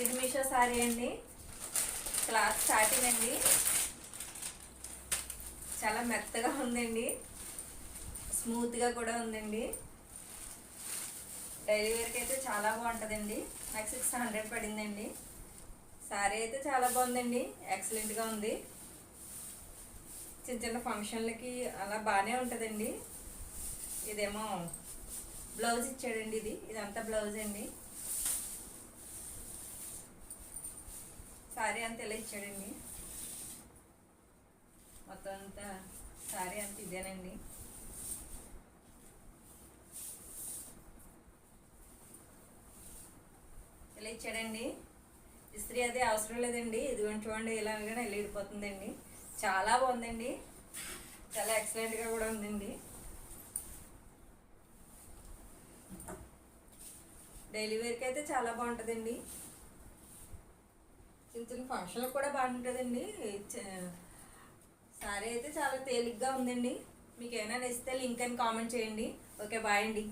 ఇది మీషో సారీ అండి. Cloth satin అండి, చాలా మెత్తగా ఉందండి, స్మూత్గా కూడా ఉందండి. డైలీ వేర్కి అయితే చాలా బాగుంటుందండి. నాకు 600 పడిందండి. సారీ అయితే చాలా బాగుందండి, ఎక్సలెంట్గా ఉంది. చిన్న చిన్న ఫంక్షన్లకి అలా బాగానే ఉంటుందండి. ఇదేమో బ్లౌజ్ ఇచ్చాడండి. ఇదంతా బ్లౌజ్ అండి. సారీ అంతా ఇలా ఇచ్చాడండి. మొత్తం అంతా సారీ అంతా ఇదేనండి. ఇలా ఇచ్చాడండి. ఇస్త్రీ అదే అవసరం లేదండి. ఇదిగోండి చూడండి, ఇలాగనే ఇలా వెళ్ళిపోతుందండి. చాలా బాగుందండి, చాలా ఎక్సలెంట్గా కూడా ఉందండి. డైలీ వేర్కి అయితే చాలా బాగుంటుందండి. చిన్న చిన్న ఫంక్షన్లకు కూడా బాగుంటుందండి. సారీ అయితే చాలా తేలిగ్గా ఉందండి. మీకు ఏమైనా నచ్చితే లింక్ అని కామెంట్ చేయండి. ఓకే, బాయ్ అండి.